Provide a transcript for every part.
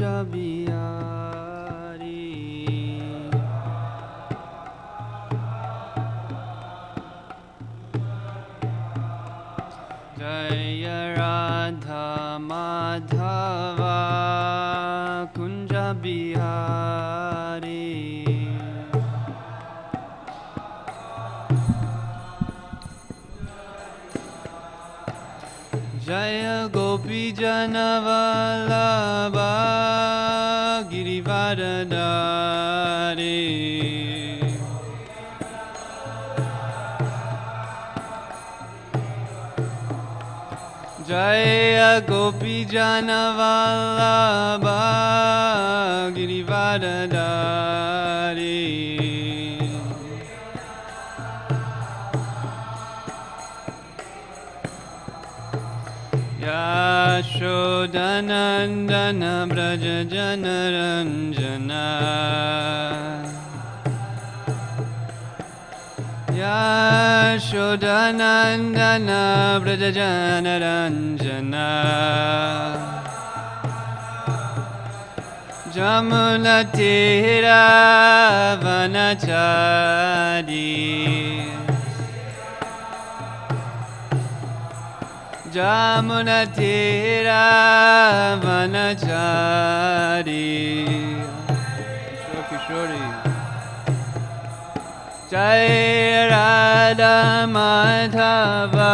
Kunja Bihari. Jaya Radha Madhava Kunja Bihari. Jaya Gopi Janavalabha Girivaradari. Jaya Gopi Janavalabha Girivaradari. Yashodanandana Braja Janaranjana. Yashodanandana Braja Janaranjana. Jamuna Tira Vanachari. Jamuna Tira Vanachari. Kishori. Jai Radha Madhava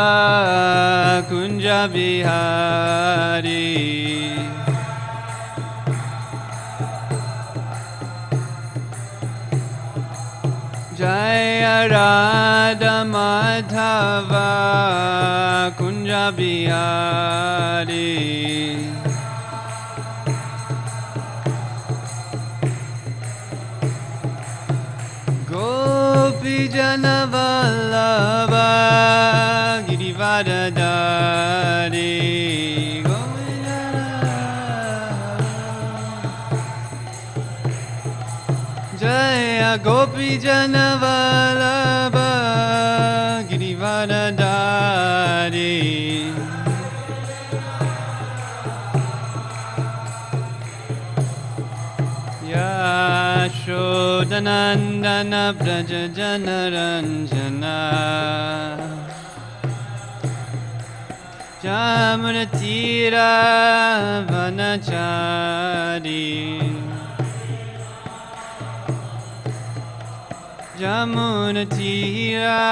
Kunja Bihari. Jaya Radha Madhava Kunja Bihari. Gopi Janavalabha Girivaradari. Jaya Gopi Janavalabha Girivaradari. Yashodanandana Braja Janaranjana. Jamuna Tira Vanachari. Jamuna Tira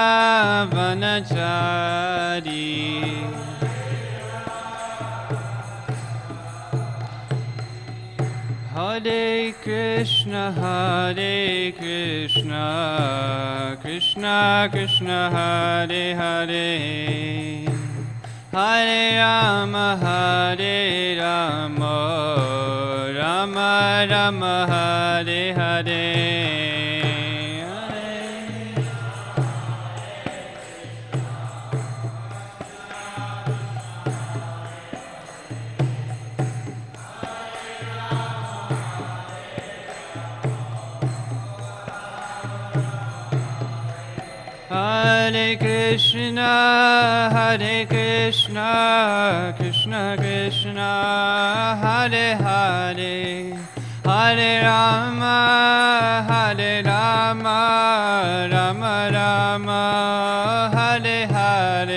Vanachari. Hare Krishna, Krishna Krishna, Hare Hare, Hare Rama, Rama Rama, Hare Hare. Hare Krishna, Krishna Krishna, Hare Hare, Hare Rama, Rama Rama, Hare Hare.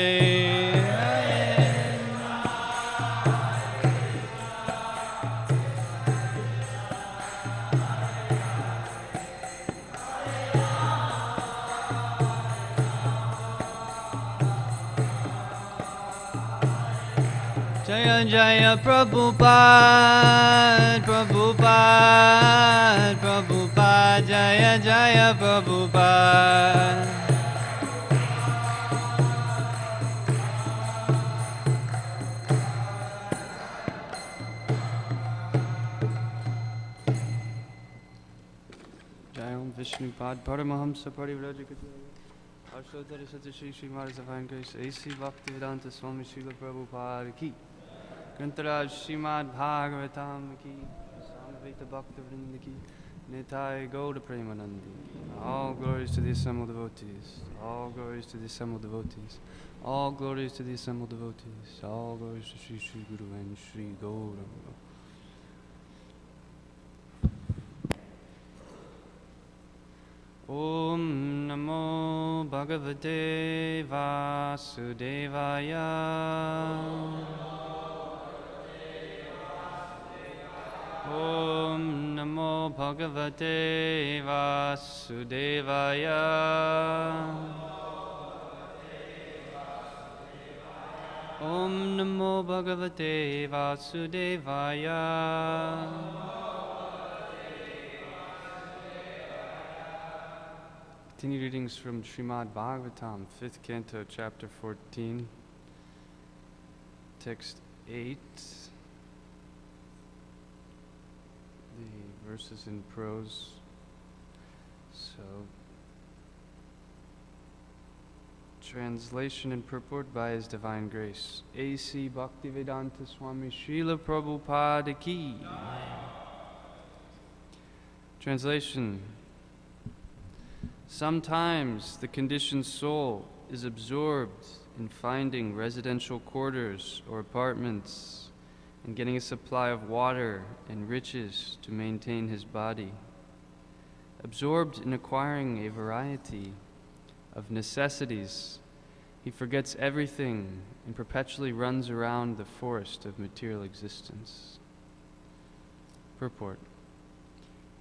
Jaya Jaya Prabhupada, Prabhupada, Prabhupada, Jaya Jaya Prabhupada. Jaya Om Vishnupad Paramahamsa Parivrajaka. Arshodhara Sati Shri Shri Maharaj Avankars A.C. Bhaktivedanta Swami Srila Prabhupada Ki. Grantaraj Srimad Bhagavatam Ki. Samaveta Bhaktivinoda Ki. Nitai Gauda Premanandi. All glories to the assembled devotees. All glories to the assembled devotees. All glories to the assembled devotees. All glories to Sri Sri Guru and Sri Gaura. Bhagavate Vasudevaya. Om Namo Bhagavate Vasudevaya. Om Namo Bhagavate Vasudevaya. Continue readings from Srimad Bhagavatam, 5th Canto, Chapter 14, Text 8. The verses in prose. So, translation and purport by His Divine Grace. A.C. Bhaktivedanta Swami Srila Prabhupada Ki. Translation. Sometimes the conditioned soul is absorbed in finding residential quarters or apartments and getting a supply of water and riches to maintain his body. Absorbed in acquiring a variety of necessities, he forgets everything and perpetually runs around the forest of material existence. Purport.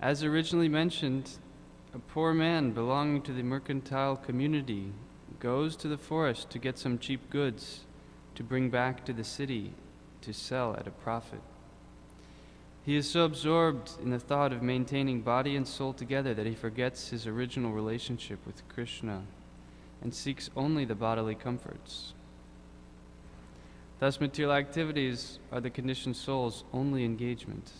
As originally mentioned, a poor man belonging to the mercantile community goes to the forest to get some cheap goods to bring back to the city to sell at a profit. He is so absorbed in the thought of maintaining body and soul together that he forgets his original relationship with Krishna and seeks only the bodily comforts. Thus, material activities are the conditioned soul's only engagement.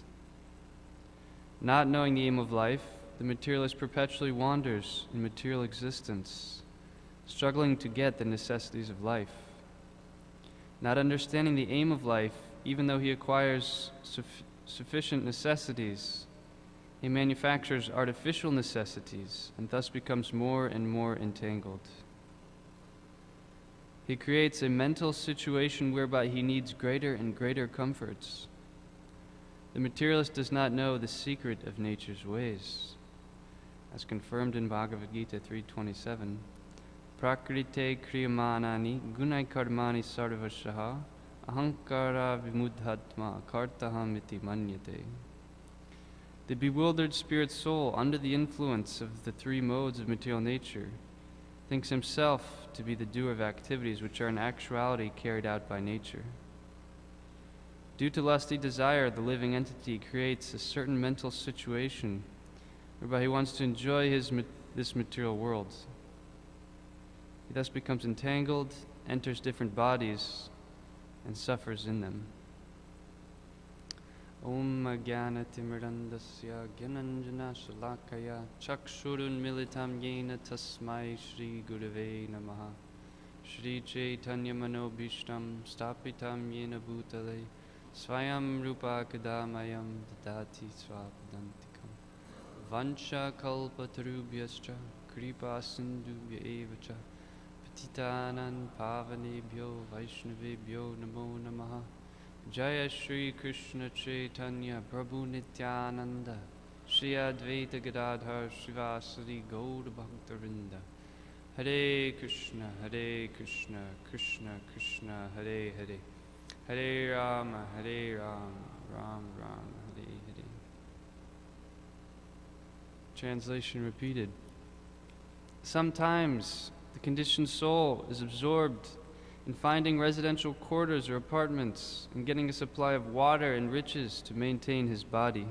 Not knowing the aim of life, the materialist perpetually wanders in material existence, struggling to get the necessities of life. Not understanding the aim of life, even though he acquires sufficient necessities, he manufactures artificial necessities and thus becomes more and more entangled. He creates a mental situation whereby he needs greater and greater comforts. The materialist does not know the secret of nature's ways. As confirmed in Bhagavad Gita 3.27, Prakrite kriyamanani gunai karmani sarvashaha ahankara vimudhatma kartaham iti manyate. The bewildered spirit soul, under the influence of the three modes of material nature, thinks himself to be the doer of activities which are in actuality carried out by nature. Due to lusty desire, the living entity creates a certain mental situation whereby he wants to enjoy this material world. He thus becomes entangled, enters different bodies, and suffers in them. Om Jnana Timirandasya Gyananjana Shalakaya Chakshurun Militam Yena Tasmai Shri Gurave Namaha Shri Chaitanya Manobhishtam Stapitam Yena Bhutale Swayam Rupa Kadamayam Dadati Swapadantikam Vancha Kalpatarubhyascha Kripa Sindhubhya Evacha Patitanan Pavanebhyo Vaishnavebhyo Namo Namaha Jaya Shri Krishna Chaitanya Prabhu Nityananda Shri Advaita Gadadhar Srivasadi Gaura Bhaktarinda Hare Krishna Krishna Krishna Hare Hare Hare Rama Ram Ram Hare Hare. Translation repeated. Sometimes the conditioned soul is absorbed in finding residential quarters or apartments and getting a supply of water and riches to maintain his body.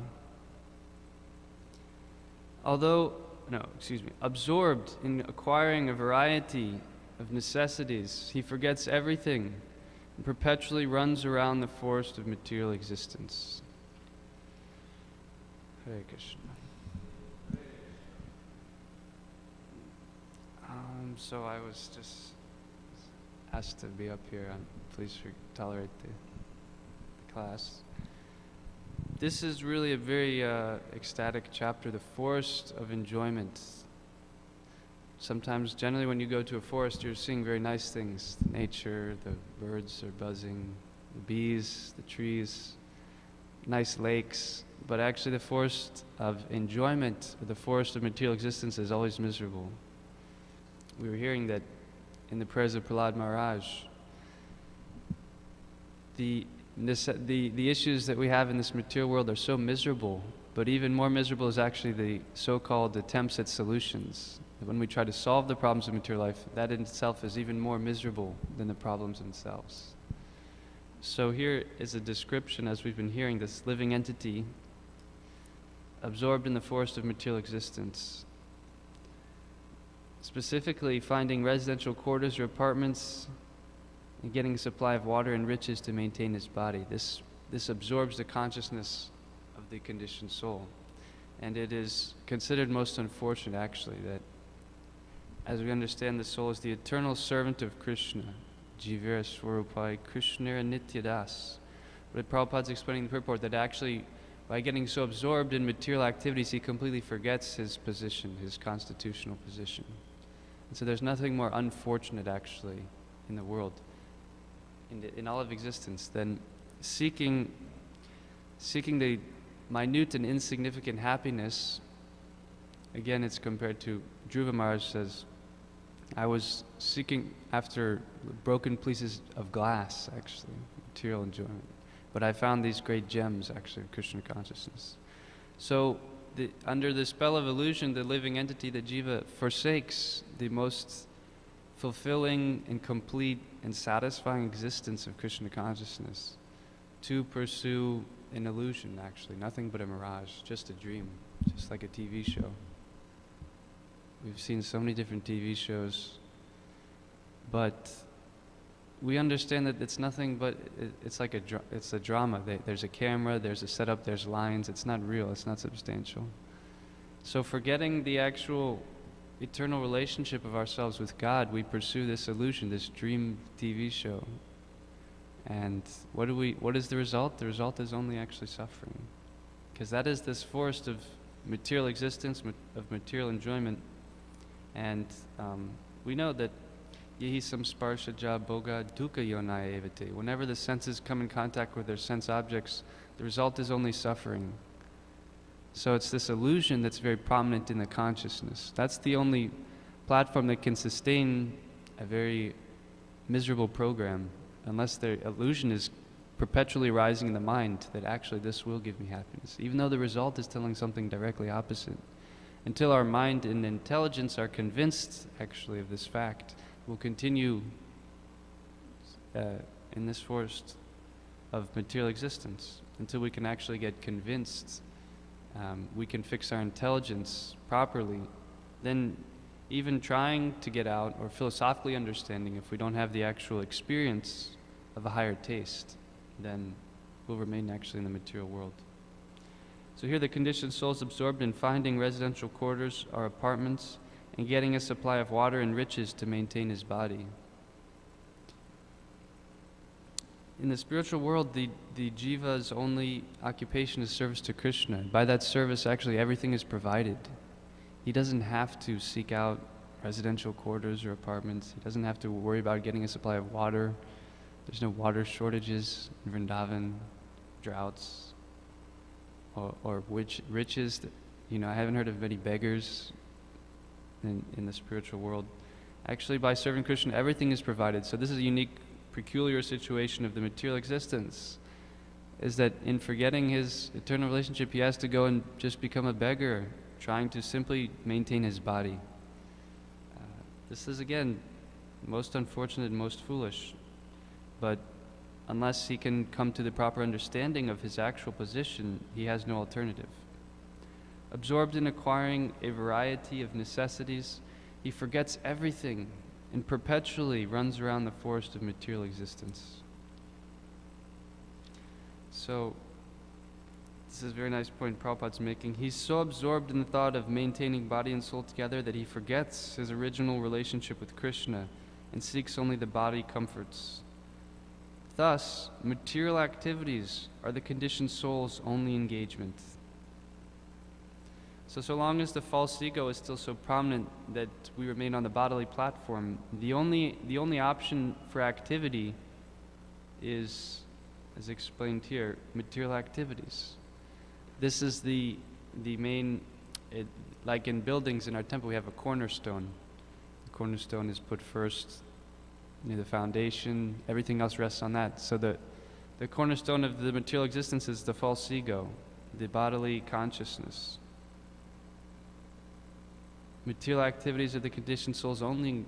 Absorbed in acquiring a variety of necessities, he forgets everything and perpetually runs around the forest of material existence. Hare Krishna. So I was just asked to be up here. Please tolerate the class. This is really a very ecstatic chapter, the forest of enjoyment. Sometimes, generally when you go to a forest, you're seeing very nice things. Nature, the birds are buzzing, the bees, the trees, nice lakes. But actually the forest of enjoyment, or the forest of material existence, is always miserable. we were hearing that in the prayers of Prahlad Maharaj, the issues that we have in this material world are so miserable, but even more miserable is actually the so-called attempts at solutions. When we try to solve the problems of material life, that in itself is even more miserable than the problems themselves. So here is a description, as we've been hearing, this living entity absorbed in the forest of material existence, specifically finding residential quarters or apartments and getting a supply of water and riches to maintain his body. This absorbs the consciousness of the conditioned soul. And it is considered most unfortunate, actually, that as we understand, the soul is the eternal servant of Krishna, Jivira Swarupai Krishnara Nityadas. But Prabhupada's explaining the purport that actually, by getting so absorbed in material activities, he completely forgets his position, his constitutional position. And so there's nothing more unfortunate, actually, in the world, in all of existence, than seeking the minute and insignificant happiness. Again, it's compared to, Dhruva Maharaj says, I was seeking after broken pieces of glass, actually, material enjoyment. But I found these great gems, actually, of Krishna consciousness. So, under the spell of illusion, the living entity, the jiva, forsakes the most fulfilling and complete and satisfying existence of Krishna consciousness to pursue an illusion, actually, nothing but a mirage, just a dream, just like a TV show. We've seen so many different TV shows, but we understand that it's nothing but, it's like it's a drama. There's a camera, there's a setup, there's lines. It's not real, it's not substantial. So forgetting the actual eternal relationship of ourselves with God, we pursue this illusion, this dream TV show. And what is the result? The result is only actually suffering. Because that is this forest of material existence, of material enjoyment. And we know that yehi samsparshaja bhoga dukkha yonaya evate. Whenever the senses come in contact with their sense objects, the result is only suffering. So it's this illusion that's very prominent in the consciousness. That's the only platform that can sustain a very miserable program, unless the illusion is perpetually rising in the mind that actually this will give me happiness, even though the result is telling something directly opposite. Until our mind and intelligence are convinced, actually, of this fact, we'll continue in this forest of material existence until we can actually get convinced, we can fix our intelligence properly. Then even trying to get out, or philosophically understanding, if we don't have the actual experience of a higher taste, then we'll remain actually in the material world. So here the conditioned soul is absorbed in finding residential quarters or apartments and getting a supply of water and riches to maintain his body. In the spiritual world, the jiva's only occupation is service to Krishna. By that service, actually, everything is provided. He doesn't have to seek out residential quarters or apartments. He doesn't have to worry about getting a supply of water. There's no water shortages in Vrindavan, droughts, or riches. I haven't heard of many beggars in the spiritual world. Actually, by serving Krishna, everything is provided. So this is a unique, peculiar situation of the material existence, is that in forgetting his eternal relationship, he has to go and just become a beggar, trying to simply maintain his body. This is, again, most unfortunate and most foolish. But unless he can come to the proper understanding of his actual position, he has no alternative. Absorbed in acquiring a variety of necessities, he forgets everything and perpetually runs around the forest of material existence. So, this is a very nice point Prabhupada's making. He's so absorbed in the thought of maintaining body and soul together that he forgets his original relationship with Krishna and seeks only the body comforts. Thus, material activities are the conditioned soul's only engagement. So long as the false ego is still so prominent that we remain on the bodily platform, the only option for activity is, as explained here, material activities. This is the main, like in buildings in our temple, we have a cornerstone. The cornerstone is put first, the foundation, everything else rests on that. So the cornerstone of the material existence is the false ego, the bodily consciousness. Material activities are the conditioned soul's only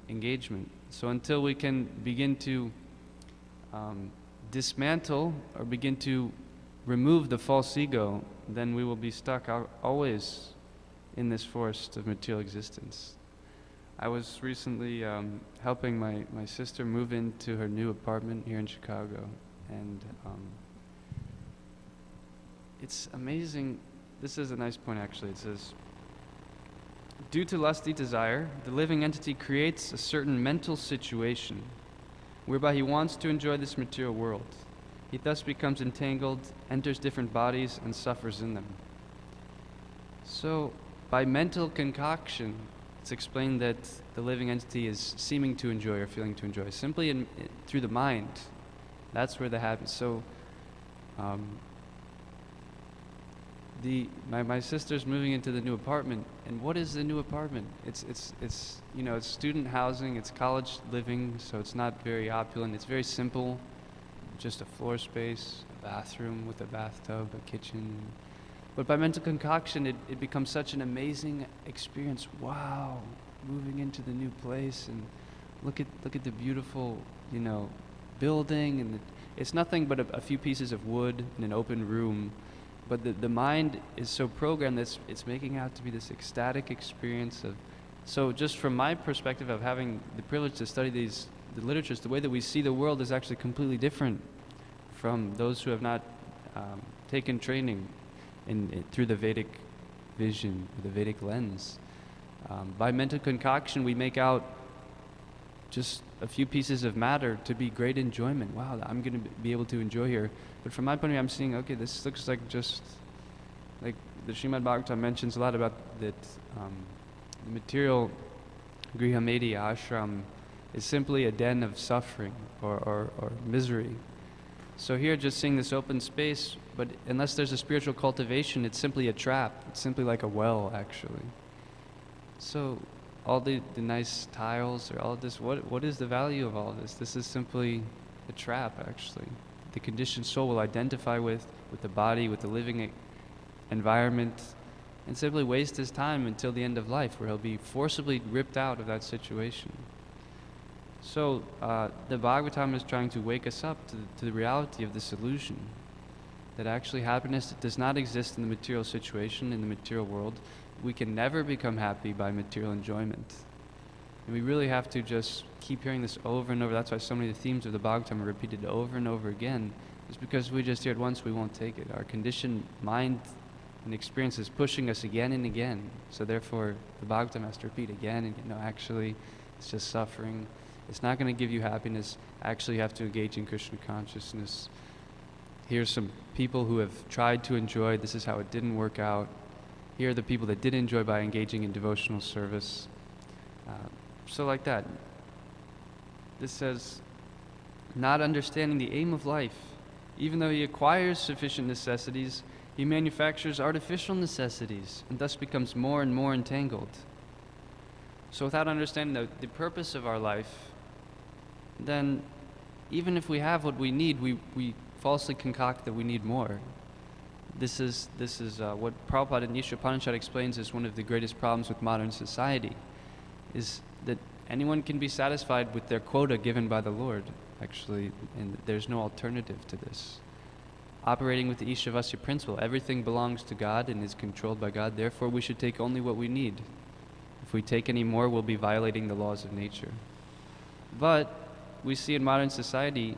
engagement. So until we can begin to dismantle or begin to remove the false ego, then we will be stuck always in this forest of material existence. I was recently helping my sister move into her new apartment here in Chicago, and it's amazing. This is a nice point actually. It says, due to lusty desire, the living entity creates a certain mental situation whereby he wants to enjoy this material world. He thus becomes entangled, enters different bodies, and suffers in them. So, by mental concoction, it's explained that the living entity is seeming to enjoy or feeling to enjoy, simply through the mind. That's where the happiness. So, my sister's moving into the new apartment, and what is the new apartment? It's it's student housing, it's college living, so it's not very opulent. It's very simple, just a floor space, a bathroom with a bathtub, a kitchen. But by mental concoction, it becomes such an amazing experience. Wow, moving into the new place, and look at the beautiful building, and it's nothing but a few pieces of wood in an open room. But the mind is so programmed that it's making out to be this ecstatic experience of. So just from my perspective of having the privilege to study the literatures, the way that we see the world is actually completely different from those who have not taken training through the Vedic vision, the Vedic lens. By mental concoction, we make out just a few pieces of matter to be great enjoyment. Wow, I'm going to be able to enjoy here. But from my point of view, I'm seeing, okay, this looks like just, like the Srimad Bhagavatam mentions a lot about that the material grihamedi, ashram, is simply a den of suffering or misery. So here, just seeing this open space, but unless there's a spiritual cultivation, it's simply a trap. It's simply like a well, actually. So all the nice tiles or all of this, what is the value of all this? This is simply a trap, actually. The conditioned soul will identify with the body, with the living environment, and simply waste his time until the end of life, where he'll be forcibly ripped out of that situation. So the Bhagavatam is trying to wake us up to the reality of this illusion, that actually happiness does not exist in the material situation, in the material world. We can never become happy by material enjoyment. And we really have to just keep hearing this over and over. That's why so many of the themes of the Bhagavatam are repeated over and over again. It's because we just hear it once, we won't take it. Our conditioned mind and experience is pushing us again and again. So therefore, the Bhagavatam has to repeat again and again. No, actually, it's just suffering. It's not going to give you happiness. Actually, you have to engage in Krishna consciousness. Here's some people who have tried to enjoy. This is how it didn't work out. Here are the people that did enjoy by engaging in devotional service. So like that. This says, not understanding the aim of life, even though he acquires sufficient necessities, he manufactures artificial necessities and thus becomes more and more entangled. So without understanding the purpose of our life, then even if we have what we need, we falsely concoct that we need more. This is what Prabhupada in Isha Upanishad explains is one of the greatest problems with modern society, is that anyone can be satisfied with their quota given by the Lord, actually, and there's no alternative to this. Operating with the Ishavasya principle, everything belongs to God and is controlled by God, therefore we should take only what we need. If we take any more, we'll be violating the laws of nature. But we see in modern society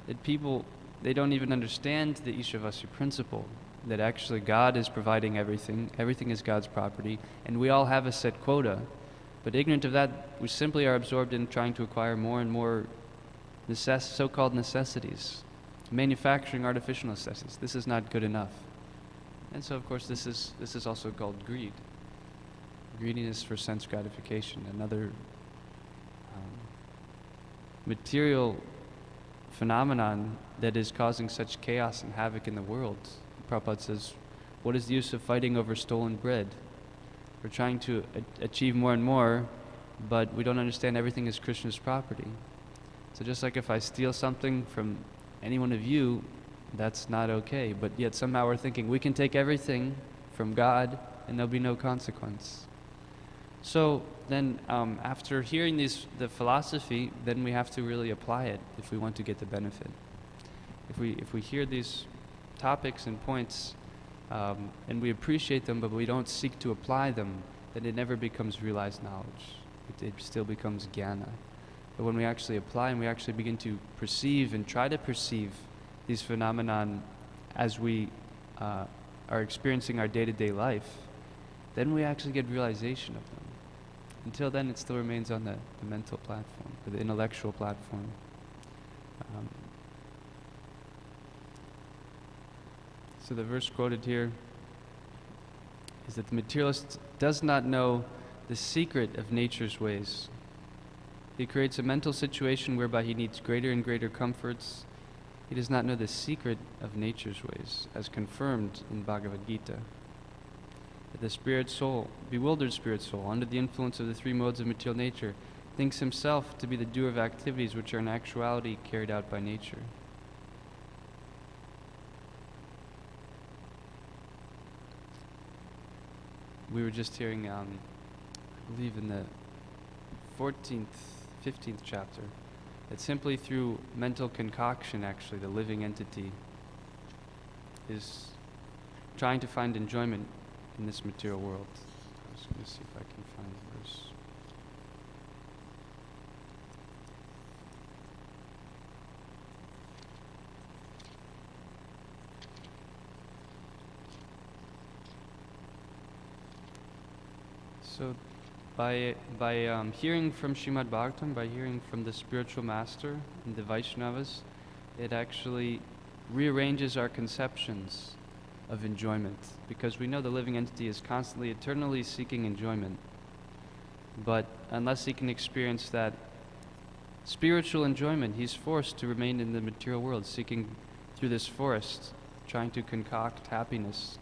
that people, they don't even understand the Ishavasya principle, that actually God is providing everything is God's property, and we all have a set quota. But ignorant of that, we simply are absorbed in trying to acquire more and more so-called necessities, manufacturing artificial necessities. This is not good enough. And so, of course, this is also called greed. Greediness for sense gratification, another material phenomenon that is causing such chaos and havoc in the world. Prabhupada says, what is the use of fighting over stolen bread? We're trying to achieve more and more, but we don't understand everything is Krishna's property. So just like if I steal something from any one of you, that's not okay, but yet somehow we're thinking we can take everything from God and there'll be no consequence. So then after hearing the philosophy, then we have to really apply it if we want to get the benefit. If we hear these topics and points and we appreciate them, but we don't seek to apply them, then it never becomes realized knowledge. It still becomes jnana. But when we actually apply and we actually begin to perceive and try to perceive these phenomenon as we are experiencing our day-to-day life, then we actually get realization of them. Until then, it still remains on the mental platform, or the intellectual platform. So the verse quoted here is that the materialist does not know the secret of nature's ways. He creates a mental situation whereby he needs greater and greater comforts. He does not know the secret of nature's ways, as confirmed in Bhagavad Gita. The spirit soul, bewildered spirit soul, under the influence of the three modes of material nature, thinks himself to be the doer of activities which are in actuality carried out by nature. We were just hearing, I believe in the 14th, 15th chapter, that simply through mental concoction, actually, the living entity is trying to find enjoyment in this material world. I was going to see if I can find the verse. So by hearing from Srimad Bhagavatam, by hearing from the spiritual master and the Vaishnavas, it actually rearranges our conceptions of enjoyment, because we know the living entity is constantly, eternally seeking enjoyment. But unless he can experience that spiritual enjoyment, he's forced to remain in the material world, seeking through this forest, trying to concoct happiness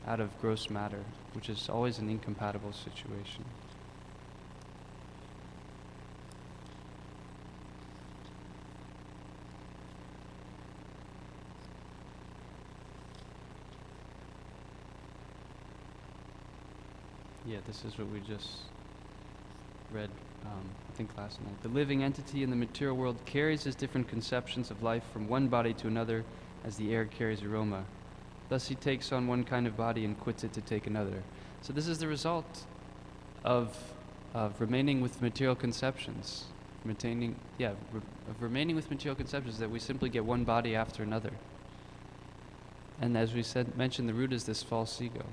out of gross matter, which is always an incompatible situation. Yeah, this is what we just read, I think last night. The living entity in the material world carries his different conceptions of life from one body to another as the air carries aroma. Thus he takes on one kind of body and quits it to take another. So this is the result of remaining with material conceptions. Remaining with material conceptions, that we simply get one body after another. And as we mentioned, the root is this false ego.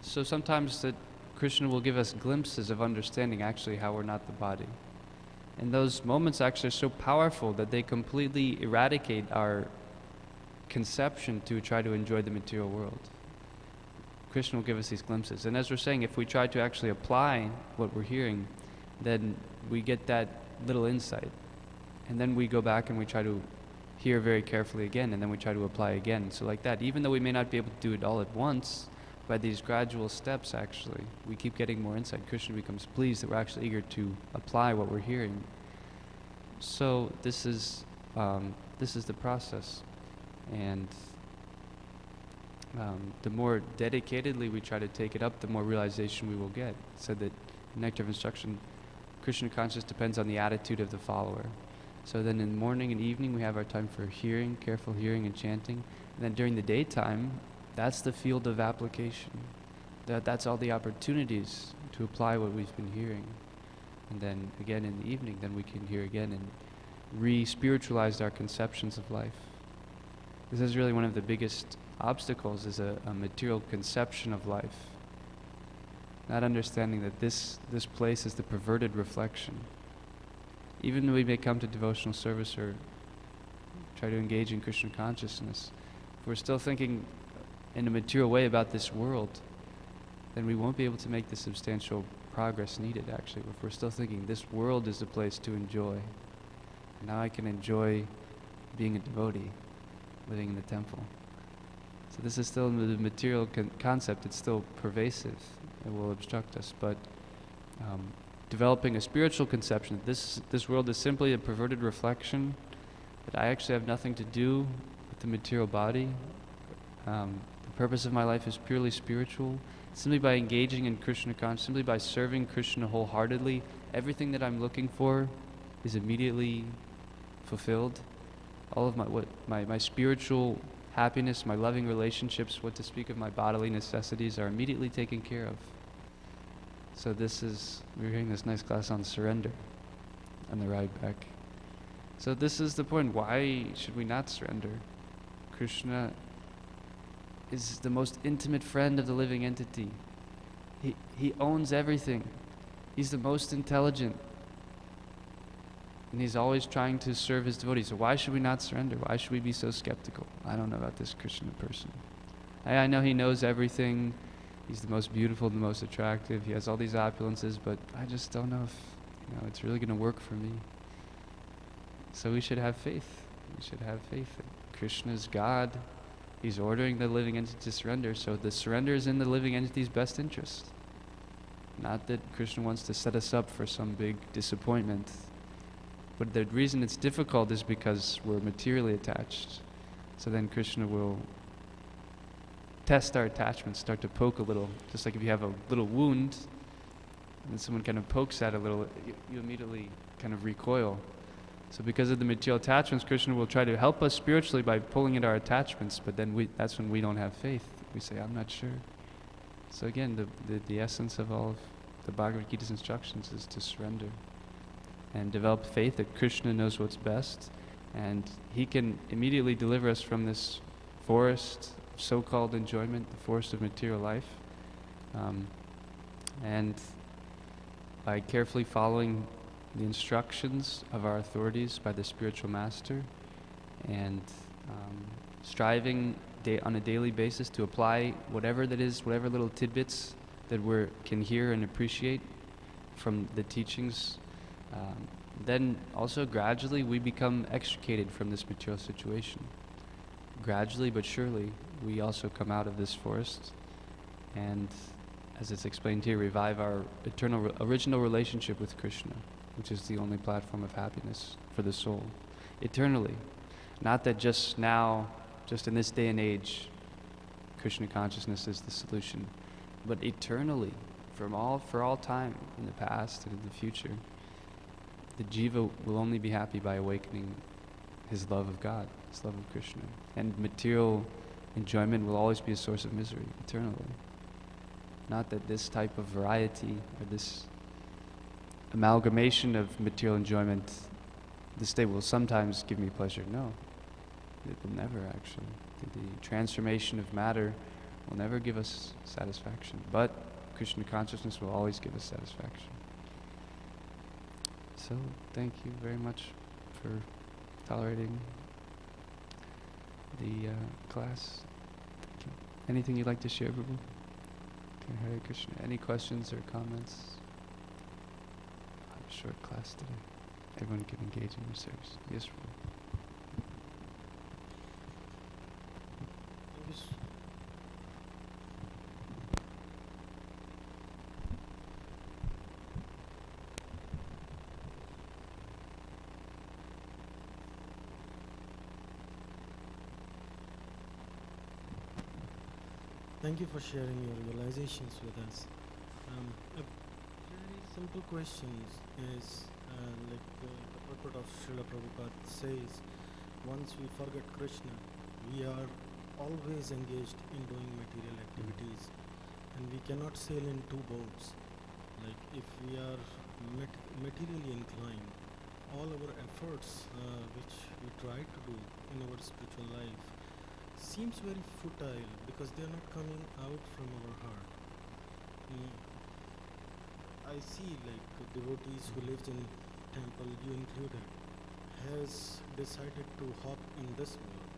So sometimes that Krishna will give us glimpses of understanding actually how we're not the body. And those moments actually are so powerful that they completely eradicate our conception to try to enjoy the material world. Krishna will give us these glimpses. And as we're saying, if we try to actually apply what we're hearing, then we get that little insight. And then we go back and we try to hear very carefully again, and then we try to apply again. So like that, even though we may not be able to do it all at once, by these gradual steps, actually, we keep getting more insight. Krishna becomes pleased that we're actually eager to apply what we're hearing. So this is the process, and the more dedicatedly we try to take it up, the more realization we will get. So that in Nectar of Instruction, Krishna consciousness depends on the attitude of the follower. So then in the morning and evening we have our time for hearing, careful hearing and chanting. And then during the daytime, that's the field of application. That's all the opportunities to apply what we've been hearing. And then again in the evening, then we can hear again and re-spiritualize our conceptions of life. This is really one of the biggest obstacles, is a material conception of life. Not understanding that this place is the perverted reflection. Even when we may come to devotional service or try to engage in Krishna consciousness, if we're still thinking in a material way about this world, then we won't be able to make the substantial progress needed, actually. If we're still thinking this world is the place to enjoy, now I can enjoy being a devotee, living in the temple. So this is still the material concept. It's still pervasive. It will obstruct us, but developing a spiritual conception that this world is simply a perverted reflection, that I actually have nothing to do with the material body. The purpose of my life is purely spiritual. Simply by engaging in Krishna consciousness, simply by serving Krishna wholeheartedly, everything that I'm looking for is immediately fulfilled. All of my spiritual happiness, my loving relationships, what to speak of my bodily necessities, are immediately taken care of. So we're hearing this nice class on surrender on the ride back. So this is the point. Why should we not surrender? Krishna is the most intimate friend of the living entity. He owns everything. He's the most intelligent. And he's always trying to serve his devotees. So why should we not surrender? Why should we be so skeptical? I don't know about this Krishna person. I know he knows everything. He's the most beautiful, the most attractive. He has all these opulences, but I just don't know if it's really going to work for me. So we should have faith. We should have faith that Krishna is God. He's ordering the living entity to surrender, so the surrender is in the living entity's best interest. Not that Krishna wants to set us up for some big disappointment. But the reason it's difficult is because we're materially attached. So then Krishna will test our attachments, start to poke a little. Just like if you have a little wound, and someone kind of pokes at it a little, you immediately kind of recoil. So because of the material attachments, Krishna will try to help us spiritually by pulling at our attachments, but then that's when we don't have faith. We say, I'm not sure. So again, the essence of all of the Bhagavad Gita's instructions is to surrender and develop faith that Krishna knows what's best, and he can immediately deliver us from this forest of so-called enjoyment, the forest of material life. And by carefully following the instructions of our authorities by the spiritual master, and striving on a daily basis to apply whatever that is, whatever little tidbits that we can hear and appreciate from the teachings, then also gradually we become extricated from this material situation. Gradually but surely we also come out of this forest and, as it's explained here, revive our eternal original relationship with Krishna, which is the only platform of happiness for the soul, eternally. Not that just now, just in this day and age, Krishna consciousness is the solution, but eternally, for all time, in the past and in the future. The jiva will only be happy by awakening his love of God, his love of Krishna. And material enjoyment will always be a source of misery, eternally. Not that this type of variety, or this amalgamation of material enjoyment, this day will sometimes give me pleasure. No, it will never actually. The transformation of matter will never give us satisfaction, but Krishna consciousness will always give us satisfaction. So, thank you very much for tolerating the class. Thank you. Anything you'd like to share, Prabhu? Okay, Hare Krishna. Any questions or comments? A short class today. Everyone can engage in your service. Yes, Prabhu. Thank you for sharing your realizations with us. A very simple question is, the purport of Srila Prabhupada says, once we forget Krishna, we are always engaged in doing material activities, and we cannot sail in two boats. Like if we are materially inclined, all our efforts which we try to do in our spiritual life seems very futile because they are not coming out from our heart. I see like devotees who lives in temple, you included, has decided to hop in this world.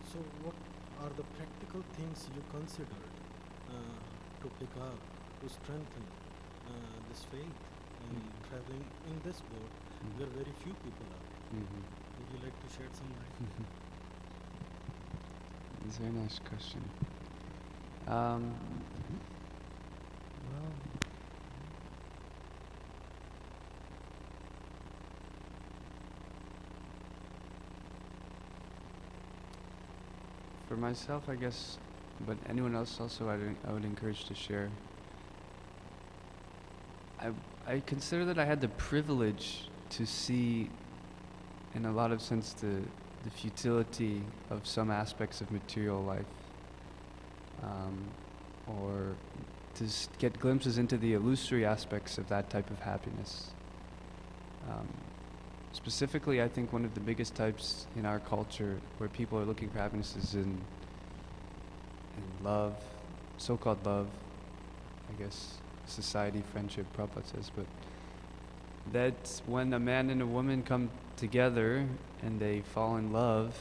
So what are the practical things you considered to pick up, to strengthen this faith in traveling in this boat where very few people are? Would you like to shed some light? It's a very nice question. Well, for myself, I guess, but anyone else also I would encourage to share. I consider that I had the privilege to see, in a lot of sense, the futility of some aspects of material life, or to get glimpses into the illusory aspects of that type of happiness. Specifically, I think one of the biggest types in our culture where people are looking for happiness is in love, so-called love, I guess, society, friendship, Prabhupada says, but that when a man and a woman come together and they fall in love,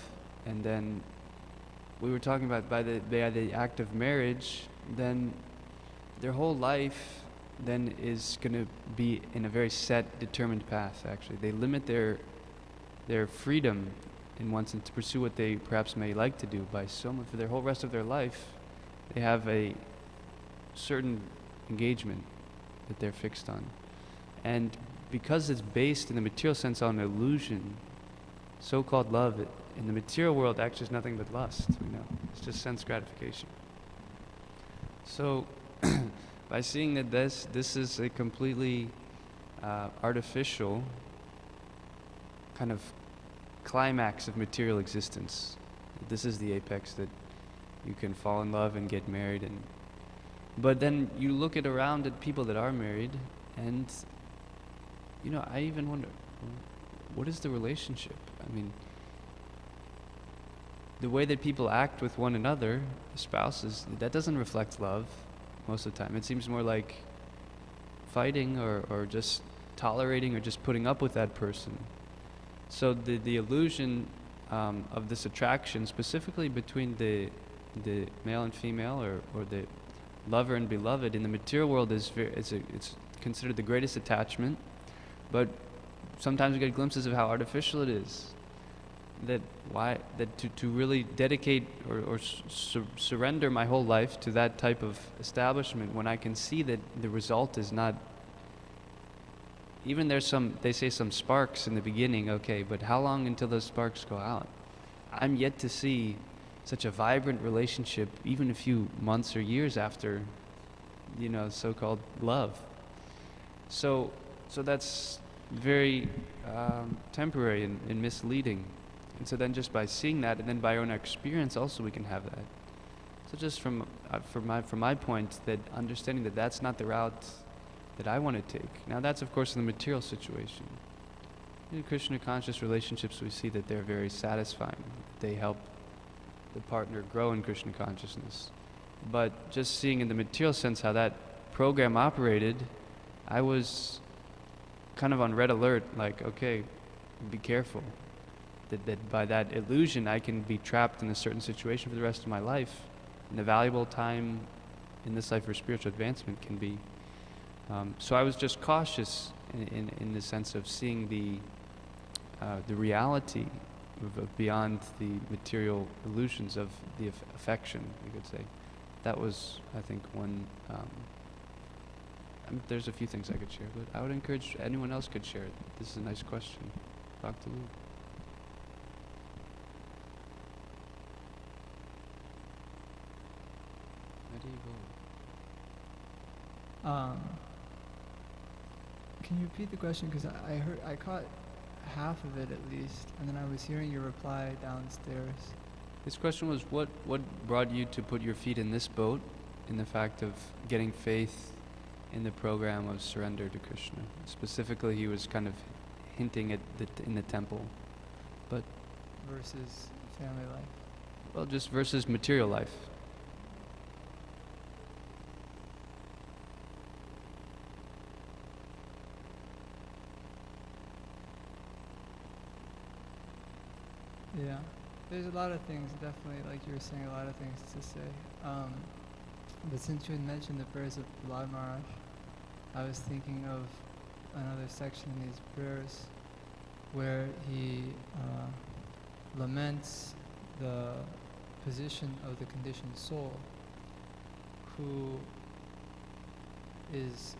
and then we were talking about by the act of marriage, then their whole life then is going to be in a very set, determined path, actually. They limit their freedom in one sense to pursue what they perhaps may like to do by so much. For their whole rest of their life, they have a certain engagement that they're fixed on. And because it's based in the material sense on illusion, so-called love, in the material world actually is nothing but lust, we know. It's just sense gratification. So, by seeing that this is a completely artificial kind of climax of material existence. This is the apex that you can fall in love and get married, but then you look around at people that are married, and I even wonder, what is the relationship? I mean, the way that people act with one another, spouses, that doesn't reflect love most of the time. It seems more like fighting or just tolerating or just putting up with that person. So the illusion of this attraction, specifically between the male and female, or the lover and beloved in the material world, it's considered the greatest attachment. But sometimes we get glimpses of how artificial it is. To really dedicate or surrender my whole life to that type of establishment, when I can see that the result is not. Even they say some sparks in the beginning, okay, but how long until those sparks go out? I'm yet to see such a vibrant relationship, even a few months or years after, so-called love. So that's very temporary and misleading. And so then just by seeing that, and then by our own experience also, we can have that. So just from my point, that understanding that that's not the route that I want to take. Now that's of course in the material situation. In Krishna conscious relationships, we see that they're very satisfying. They help the partner grow in Krishna consciousness. But just seeing in the material sense how that program operated, I was kind of on red alert, like, okay, be careful. That by that illusion I can be trapped in a certain situation for the rest of my life, and the valuable time in this life for spiritual advancement can be. So I was just cautious in the sense of seeing the reality of beyond the material illusions of the affection, you could say. That was, I think, one. There's a few things I could share, but I would encourage anyone else could share it. This is a nice question. Dr. Lu. Can you repeat the question? Because I caught half of it at least, and then I was hearing your reply downstairs. His question was, what brought you to put your feet in this boat, in the fact of getting faith in the program of surrender to Krishna? Specifically, he was kind of hinting at in the temple, but versus family life. Well, just versus material life. Yeah, there's a lot of things, definitely, like you were saying, a lot of things to say. But since you had mentioned the prayers of Prahlad Maharaj, I was thinking of another section in these prayers where he laments the position of the conditioned soul who is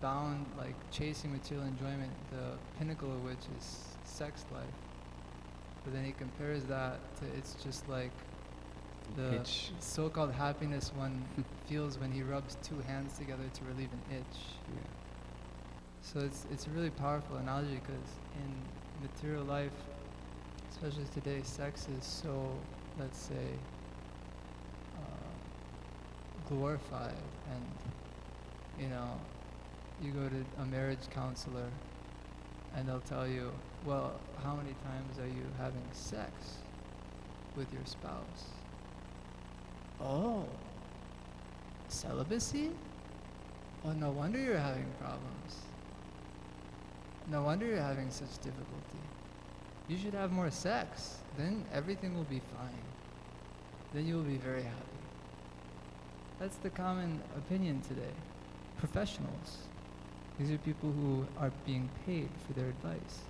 bound, like chasing material enjoyment, the pinnacle of which is sex life. But then he compares that to it's just like the Itch. so-called happiness one feels when he rubs two hands together to relieve an itch. Yeah. So it's a really powerful analogy because in material life, especially today, sex is so, let's say, glorified. And, you know, you go to a marriage counselor and they'll tell you, well, how many times are you having sex with your spouse? Oh, celibacy? Oh, no wonder you're having problems. No wonder you're having such difficulty. You should have more sex. Then everything will be fine. Then you will be very happy. That's the common opinion today. Professionals. These are people who are being paid for their advice.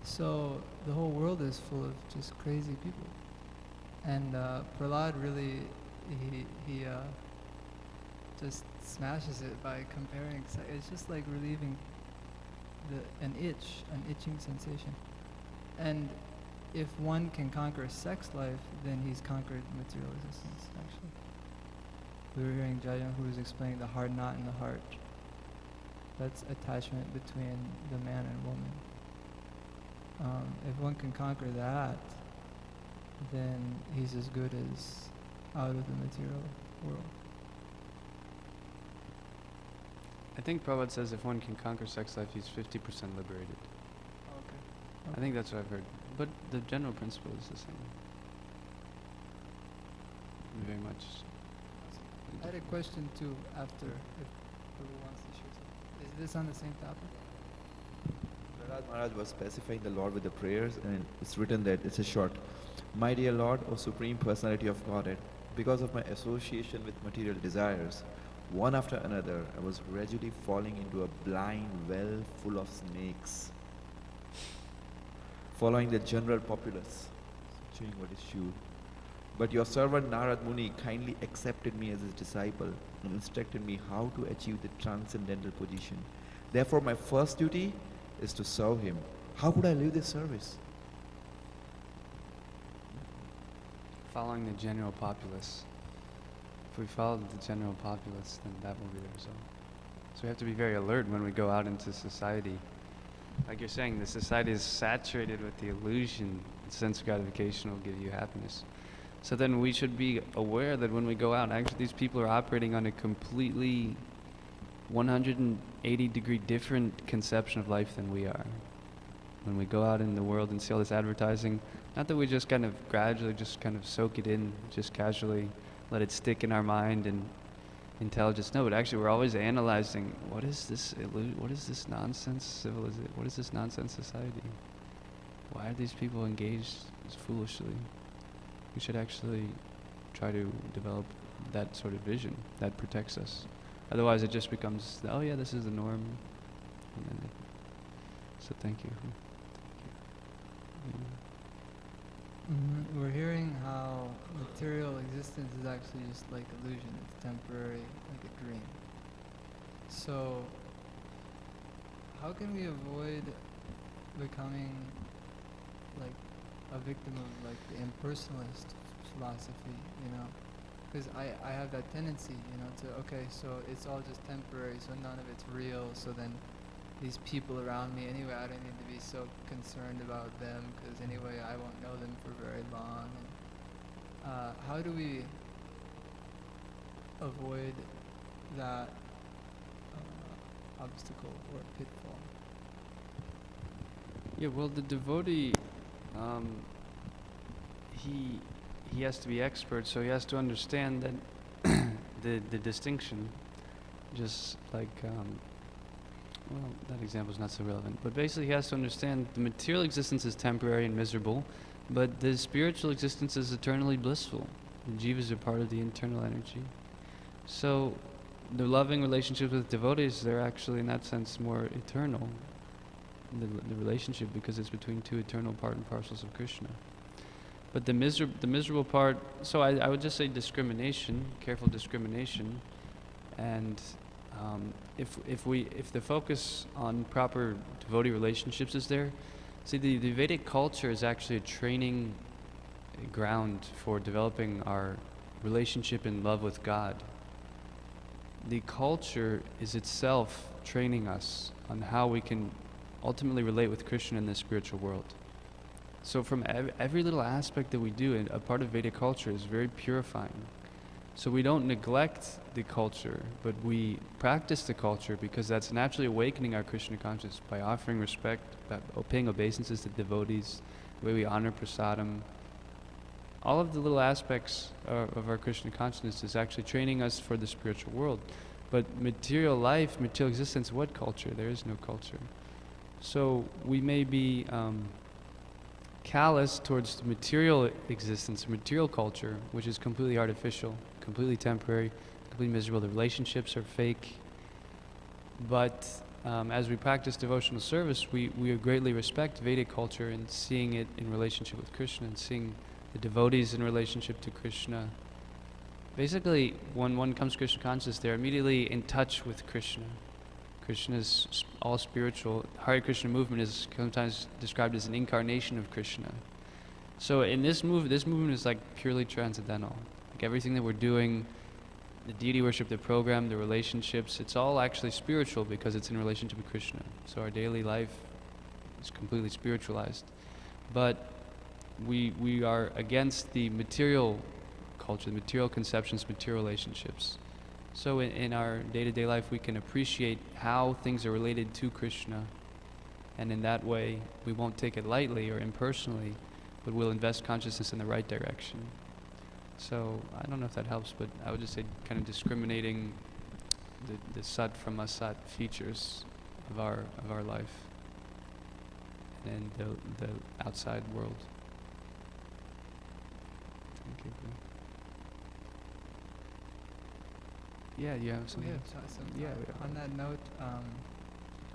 So the whole world is full of just crazy people. And Prahlad really, he just smashes it by comparing. It's just like relieving an itching sensation. And if one can conquer sex life, then he's conquered material existence, actually. We were hearing Jayan who was explaining the hard knot in the heart. That's attachment between the man and woman. If one can conquer that, then he's as good as out of the material world. I think Prabhupada says if one can conquer sex life, he's 50% liberated. Okay. I think that's what I've heard. But the general principle is the same. Very much. I had a question too after, if Prabhu wants to share something. Is this on the same topic? Prahlad Maharaj was specifying the Lord with the prayers, and it's written that it's a short. My dear Lord, O Supreme Personality of Godhead, because of my association with material desires, one after another, I was gradually falling into a blind well full of snakes, following the general populace, chewing what is chewed. But your servant Narad Muni kindly accepted me as his disciple and instructed me how to achieve the transcendental position. Therefore, my first duty is to serve him. How could I live this service? Following the general populace. If we follow the general populace, then that will be the result. So we have to be very alert when we go out into society. Like you're saying, the society is saturated with the illusion that sense gratification will give you happiness. So then we should be aware that when we go out, actually these people are operating on a completely 180-degree different conception of life than we are. When we go out in the world and see all this advertising, not that we just kind of gradually just kind of soak it in, just casually let it stick in our mind and intelligence. No, but actually we're always analyzing, what is this nonsense civilization? What is this nonsense society? Why are these people engaged foolishly? We should actually try to develop that sort of vision that protects us. Otherwise it just becomes, oh yeah, this is the norm. So thank you. We're hearing how material existence is actually just like illusion. It's temporary, like a dream. So how can we avoid becoming like a victim of like the impersonalist philosophy, you know? Because I have that tendency, you know, to, okay, so it's all just temporary, so none of it's real, so then these people around me, anyway, I don't need to be so concerned about them, because anyway, I won't know them for very long. And, how do we avoid that obstacle or pitfall? Yeah, well, the devotee, he has to be expert, so he has to understand that the distinction, just like, well, that example is not so relevant, but basically he has to understand the material existence is temporary and miserable, but the spiritual existence is eternally blissful. The jivas are part of the internal energy. So the loving relationships with devotees, they're actually in that sense more eternal, the relationship, because it's between two eternal part and parcels of Krishna. But the miserable part, so I would just say discrimination, careful discrimination, and if the focus on proper devotee relationships is there, See, the Vedic culture is actually a training ground for developing our relationship and love with God. The culture is itself training us on how we can ultimately relate with Krishna in the spiritual world. So from every little aspect that we do, and a part of Vedic culture is very purifying. So we don't neglect the culture, but we practice the culture because that's naturally awakening our Krishna consciousness by offering respect, by paying obeisances to devotees, the way we honor prasadam. All of the little aspects of our Krishna consciousness is actually training us for the spiritual world. But material life, material existence, what culture? There is no culture. So we may be callous towards the material existence, material culture, which is completely artificial, completely temporary, completely miserable. The relationships are fake. But as we practice devotional service, we greatly respect Vedic culture and seeing it in relationship with Krishna and seeing the devotees in relationship to Krishna. Basically, when one comes to Krishna consciousness, they're immediately in touch with Krishna. Krishna is all spiritual. Hare Krishna movement is sometimes described as an incarnation of Krishna. So in this movement is like purely transcendental. Like everything that we're doing, the deity worship, the program, the relationships, it's all actually spiritual because it's in relationship with Krishna. So our daily life is completely spiritualized. But we are against the material culture, the material conceptions, material relationships. So in our day-to-day life, we can appreciate how things are related to Krishna, and in that way, we won't take it lightly or impersonally, but we'll invest consciousness in the right direction. So I don't know if that helps, but I would just say kind of discriminating the sat from asat features of our life and the outside world. Thank you. Yeah, you have something? Yeah. On that note,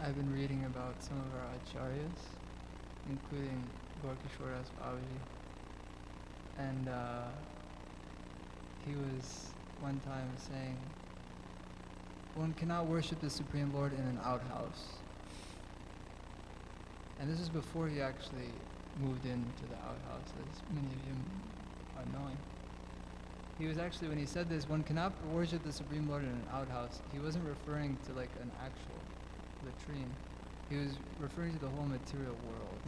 I've been reading about some of our acharyas, including Gorkishwaras Babaji, and he was one time saying, one cannot worship the Supreme Lord in an outhouse. And this is before he actually moved into the outhouse, as many of you are knowing. He was actually, when he said this, one cannot worship the Supreme Lord in an outhouse, he wasn't referring to like an actual latrine. He was referring to the whole material world.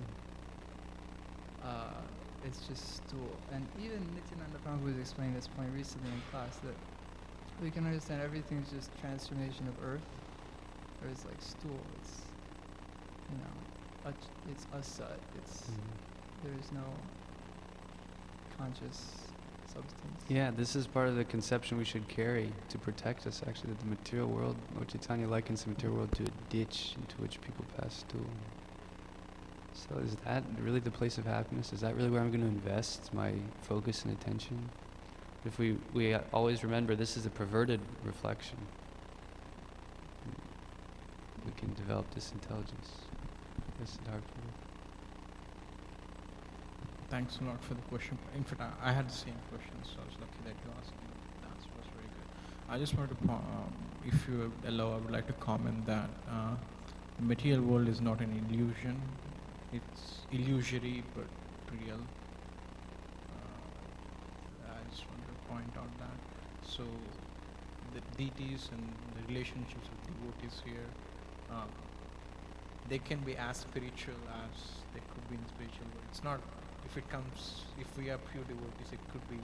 It's just stool. And even Nityananda Prabhu was explaining this point recently in class, that we can understand everything's just transformation of earth, or it's like stool. It's, it's asat. It's there's no conscious substance. Yeah, this is part of the conception we should carry to protect us, actually, that the material world, Lord Chaitanya likens the material world to a ditch into which people pass through. So is that really the place of happiness? Is that really where I'm going to invest my focus and attention? If we always remember this is a perverted reflection, we can develop this intelligence. Yes, Siddhartha. Thanks a lot for the question. In fact, I had the same question, so I was lucky that you asked me. The answer was very good. I just wanted to, if you allow, I would like to comment that the material world is not an illusion. It's illusory but real. I just wanted to point out that. So the deities and the relationships with devotees here, they can be as spiritual as they could be in the spiritual world. It's not. If we are pure devotees, it could be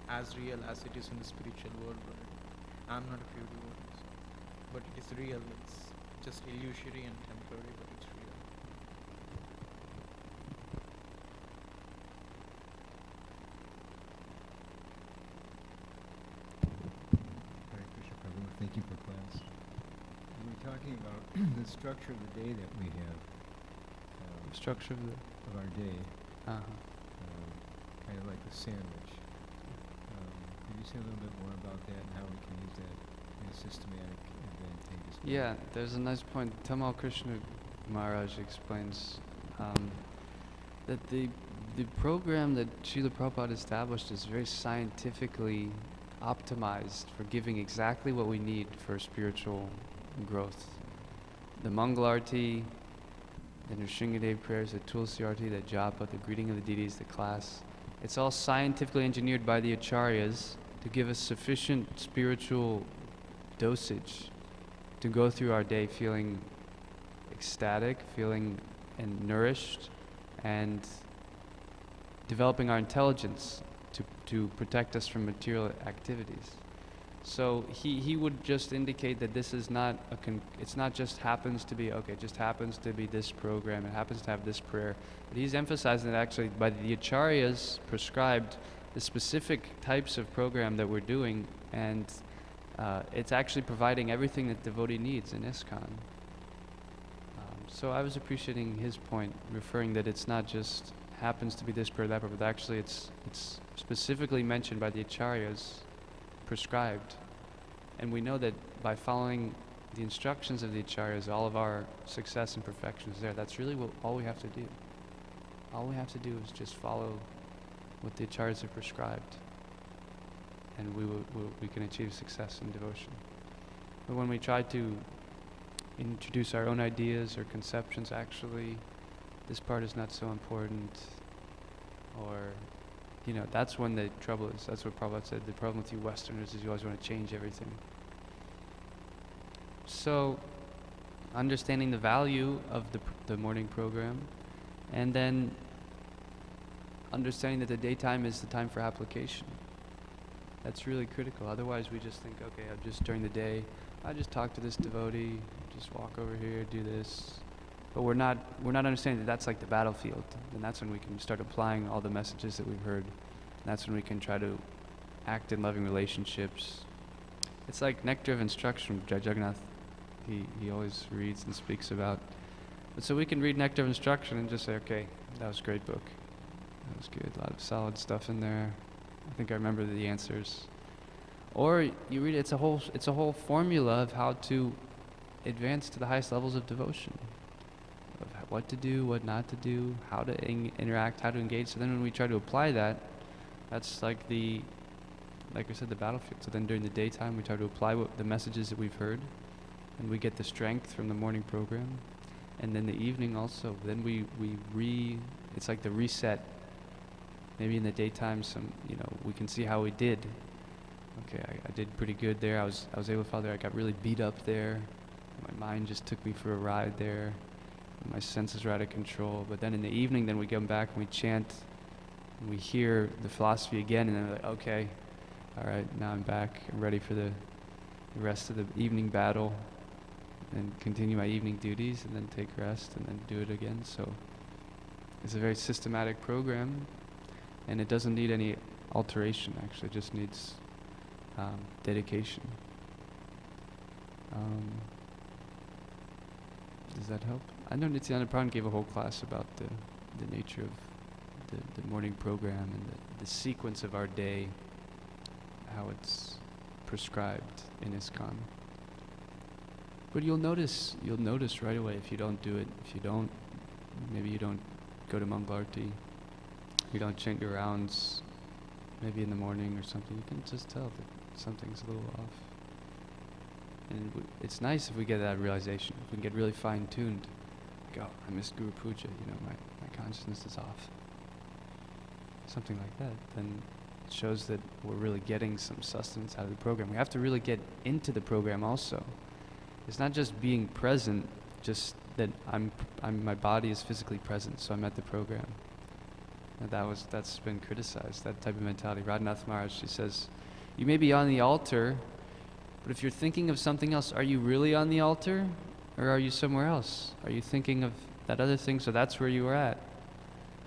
as real as it is in the spiritual world, but I'm not a pure devotee. But it is real, it's just illusory and temporary, but it's real. Hare Krishna Prabhu, thank you for class. We're talking about the structure of the day that we have. Structure of our day. Kind of like a sandwich. Could you say a little bit more about that and how we can use that in a systematic, advantageous way? Yeah, there's a nice point. Tamal Krishna Maharaj explains that the program that Srila Prabhupada established is very scientifically optimized for giving exactly what we need for spiritual growth. The Mangalarti, the Nrsingadev prayers, the Tulsi Arti, the japa, the greeting of the deities, the class. It's all scientifically engineered by the acharyas to give us sufficient spiritual dosage to go through our day feeling ecstatic, feeling and nourished, and developing our intelligence to protect us from material activities. So he would just indicate that this is not it's not just happens to be, okay, it just happens to be this program, it happens to have this prayer. But he's emphasizing that actually by the acharyas prescribed the specific types of program that we're doing, and it's actually providing everything that devotee needs in ISKCON. So I was appreciating his point, referring that it's not just happens to be this prayer, that prayer, but actually it's specifically mentioned by the acharyas, prescribed. And we know that by following the instructions of the acharyas, all of our success and perfection is there. That's really all we have to do. All we have to do is just follow what the acharyas have prescribed, and we can achieve success in devotion. But when we try to introduce our own ideas or conceptions, actually, this part is not so important, or that's when the trouble is. That's what Prabhupada said. The problem with you Westerners is you always want to change everything. So, understanding the value of the morning program, and then understanding that the daytime is the time for application. That's really critical. Otherwise, we just think, okay, just during the day, I just talk to this devotee, just walk over here, do this. But we're not understanding that that's like the battlefield, and that's when we can start applying all the messages that we've heard. And that's when we can try to act in loving relationships. It's like nectar of instruction. Jai Jagannath, he always reads and speaks about. But so we can read nectar of instruction and just say, okay, that was a great book. That was good. A lot of solid stuff in there. I think I remember the answers. Or you read it, it's a whole formula of how to advance to the highest levels of devotion. Of what to do, what not to do, how to interact, how to engage. So then when we try to apply that, that's like I said, the battlefield. So then during the daytime we try to apply the messages that we've heard, and we get the strength from the morning program. And then the evening also, then it's like the reset. Maybe in the daytime we can see how we did. Okay, I did pretty good there. I was able to follow there. I got really beat up there. My mind just took me for a ride there. My senses were out of control. But then in the evening, then we come back and we chant, and we hear the philosophy again, and then we're like, okay, all right, now I'm back. I'm ready for the rest of the evening battle, and continue my evening duties, and then take rest, and then do it again. So it's a very systematic program, and it doesn't need any alteration, actually. It just needs dedication. Does that help? I know Nityananda Prabhupada gave a whole class about the nature of the morning program and the sequence of our day, how it's prescribed in ISKCON. But you'll notice right away if you don't do it. Maybe you don't go to Mangalarti, you don't chant your rounds, maybe in the morning or something. You can just tell that something's a little off. And it's nice if we get that realization, if we can get really fine-tuned. Like, oh, I missed Guru Puja, my consciousness is off. Something like that. Then it shows that we're really getting some sustenance out of the program. We have to really get into the program also. It's not just being present, just that my body is physically present, so I'm at the program. And that's been criticized, that type of mentality. Radhanath Maharaj, she says, you may be on the altar, but if you're thinking of something else, are you really on the altar? Or are you somewhere else? Are you thinking of that other thing, so that's where you were at?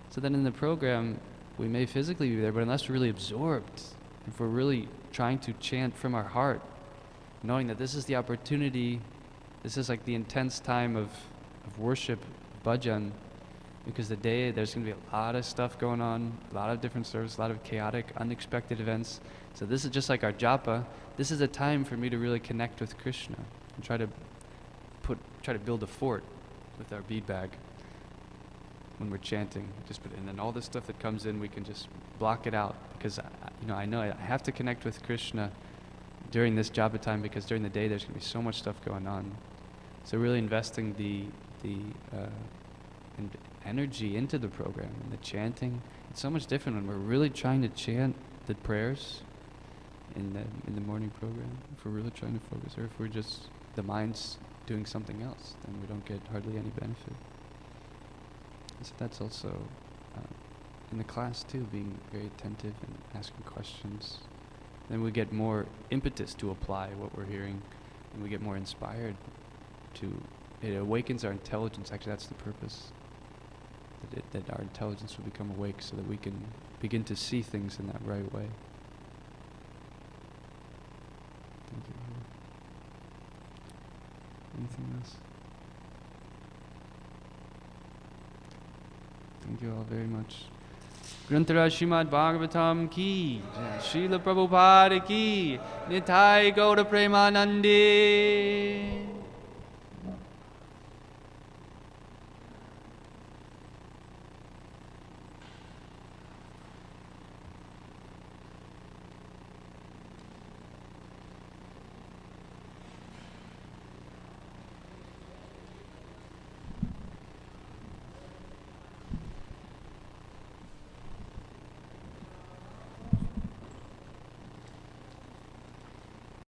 So then in the program, we may physically be there, but unless we're really absorbed, if we're really trying to chant from our heart, knowing that this is the opportunity, this is like the intense time of worship, bhajan, because the day there's going to be a lot of stuff going on, a lot of different services, a lot of chaotic, unexpected events. So this is just like our japa. This is a time for me to really connect with Krishna and try to build a fort with our bead bag when we're chanting. And then all the stuff that comes in, we can just block it out, because I know I have to connect with Krishna during this japa time, because during the day there's going to be so much stuff going on. So really investing the energy into the program and the chanting. It's so much different when we're really trying to chant the prayers in the morning program. If we're really trying to focus, or if we're just the mind's doing something else, then we don't get hardly any benefit. So that's also in the class too, being very attentive and asking questions. Then we get more impetus to apply what we're hearing, and we get more inspired to. It awakens our intelligence. Actually, that's the purpose. That our intelligence will become awake, so that we can begin to see things in that right way. Thank you. Anything else? Thank you all very much. Grantara Srimad Bhagavatam ki, Srila Prabhupada ki, Nitai Gaura Premanande.